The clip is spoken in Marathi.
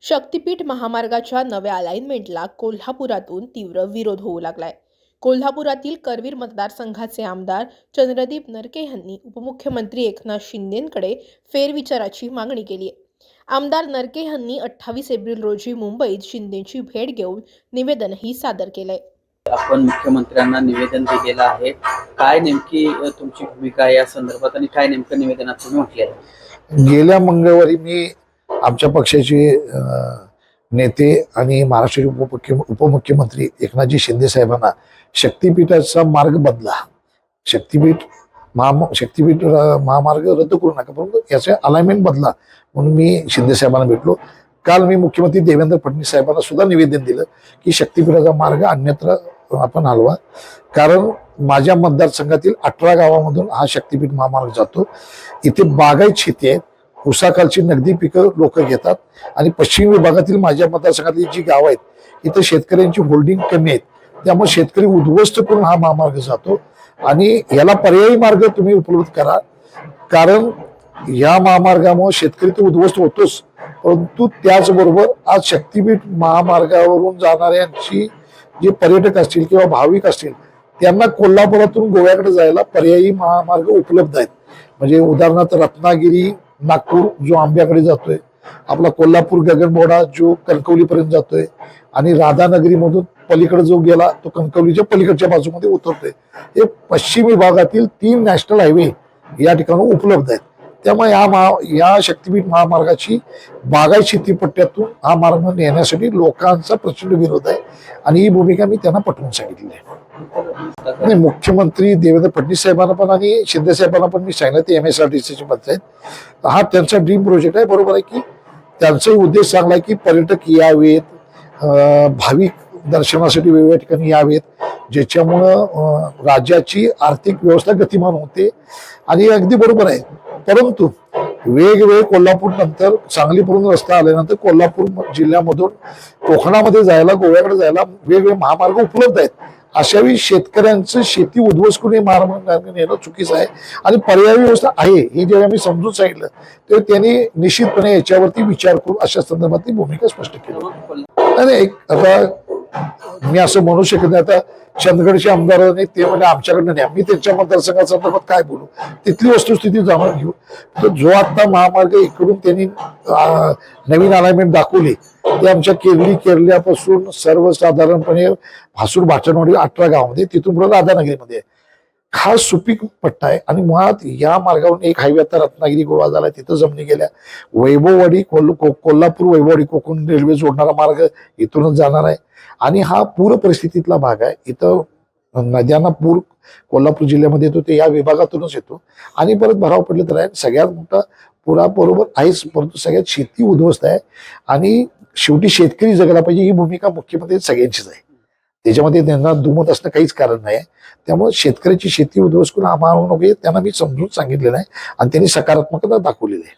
शक्तीपीठ महामार्गाच्या नव्या अलाइनमेंटला कोल्हापुरातून तीव्र विरोध होऊ लागलाय. कोल्हापुरातील करवीर मतदारसंघाचे आमदार चंद्रदीप नरके यांनी उपमुख्यमंत्री एकनाथ शिंदेंकडे फेरविचाराची मागणी केली आहे. आमदार नरके यांनी 28 एप्रिल रोजी मुंबईत शिंदेंची भेट घेऊन निवेदनही सादर केलंय. आपण मुख्यमंत्र्यांना निवेदन दिलेलं आहे. काय नेमकी तुमची भूमिका आहे या संदर्भात आणि काय नेमकं निवेदनात तुम्ही म्हटलेलं आहे? गेल्या मंगळवारी मी आमच्या पक्षाचे नेते आणि महाराष्ट्राचे उपमुख्यमंत्री एकनाथजी शिंदे साहेबांना शक्तीपीठाचा मार्ग बदला, शक्तीपीठ महामार्ग रद्द करू नका, परंतु याचे अलाइनमेंट बदला म्हणून मी शिंदे साहेबांना भेटलो. काल मी मुख्यमंत्री देवेंद्र फडणवीस साहेबांना सुद्धा निवेदन दिलं की शक्तीपीठाचा मार्ग अन्यत्र आपण हलवा, कारण माझ्या मतदारसंघातील 18 गावामधून हा शक्तीपीठ महामार्ग जातो. इथे बागायत शेती आहे, ऊसाखालची नगदी पिकं लोक घेतात आणि पश्चिम विभागातील माझ्या मतदारसंघातली जी गाव आहेत इथं शेतकऱ्यांची होल्डिंग कमी आहेत, त्यामुळे शेतकरी उद्ध्वस्त करून हा महामार्ग जातो आणि याला पर्यायी मार्ग तुम्ही उपलब्ध करा, कारण या महामार्गामुळे शेतकरी तर उद्ध्वस्त होतोच, परंतु त्याचबरोबर आज शक्तीपीठ महामार्गावरून जाणाऱ्यांची जे पर्यटक असतील किंवा भाविक असतील त्यांना कोल्हापुरातून गोव्याकडे जायला पर्यायी महामार्ग उपलब्ध आहेत. म्हणजे उदाहरणार्थ रत्नागिरी नागपूर जो आंब्याकडे जातोय, आपला कोल्हापूर गगनबावडा जो कणकवलीपर्यंत जातोय आणि राधानगरीमधून पलीकडे जो गेला तो कणकवलीच्या पलीकडच्या बाजूमध्ये उतरतोय. हे पश्चिम विभागातील 3 नॅशनल हायवे या ठिकाणी उपलब्ध आहेत. त्यामुळे या शक्तीपीठ महामार्गाची बागायत शेती पट्ट्यातून हा मार्ग नेण्यासाठी लोकांचा प्रचंड विरोध आहे आणि ही भूमिका मी त्यांना पटवून सांगितली आहे. मुख्यमंत्री देवेंद्र फडणवीस साहेबांना पण आणि शिंदे साहेबांना पण मी सांगितलं, ते MSRTCचे मंत्री आहेत, हा त्यांचा ड्रीम प्रोजेक्ट आहे. बरोबर आहे की त्यांचाही उद्देश चांगला आहे की पर्यटक यावेत, भाविक दर्शनासाठी वेगवेगळ्या ठिकाणी यावेत, ज्याच्यामुळं राज्याची आर्थिक व्यवस्था गतिमान होते आणि अगदी बरोबर आहे. परंतु वेगवेगळे कोल्हापूर नंतर सांगलीवरून रस्ता आल्यानंतर कोल्हापूर जिल्ह्यामधून कोकणामध्ये जायला, गोव्याकडे जायला वेगवेगळे महामार्ग उपलब्ध आहेत. अशा वेळी शेतकऱ्यांचं शेती उद्ध्वस्त करून महामार्ग नेणं चुकीचं आहे आणि पर्यायी व्यवस्था आहे हे जेव्हा मी समजून सांगितलं तेव्हा त्यांनी निश्चितपणे याच्यावरती विचार करू अशा संदर्भातली भूमिका स्पष्ट केली. आणि आता मी असं म्हणू शकत नाही, आता चंदगडचे आमदार ते म्हणजे आमच्याकडनं नाही, मी त्यांच्या मतदारसंघाच्या संदर्भात काय बोलू, तिथली वस्तुस्थिती जाणून घेऊ. तर जो आता महामार्ग इकडून त्यांनी नवीन अलाइनमेंट दाखवली ते आमच्या केरल्यापासून सर्वसाधारणपणे भासूर भाचनवाडी 18 गावामध्ये, तिथून पुढे राधानगरीमध्ये खास सुपीक पट्टा आहे आणि मुळात या मार्गावरून एक हायवे आता रत्नागिरी गोवा झाला, तिथं जमिनी गेल्या. वैभववाडी कोल्हापूर वैभववाडी कोकण रेल्वे जोडणारा मार्ग इथूनच जाणार आहे आणि हा पूर परिस्थितीतला भाग आहे. इथं नद्यांना पूर कोल्हापूर जिल्ह्यामध्ये येतो, ते या विभागातूनच येतो आणि परत भराव पडले तर आहे. सगळ्यात मोठा पुराबरोबर आहेच, परंतु सगळ्यात शेती उद्ध्वस्त आहे आणि शेवटी शेतकरी जगला पाहिजे ही भूमिका मुख्यमंत्री सगळ्यांचीच आहे, त्याच्यामध्ये त्यांना दुमत असणं काहीच कारण नाही. त्यामुळे शेतकऱ्याची शेती उद्ध्वस्त करून आम्हाला त्यांना मी समजून सांगितलेलं आहे आणि त्यांनी सकारात्मकता दाखवलेली आहे.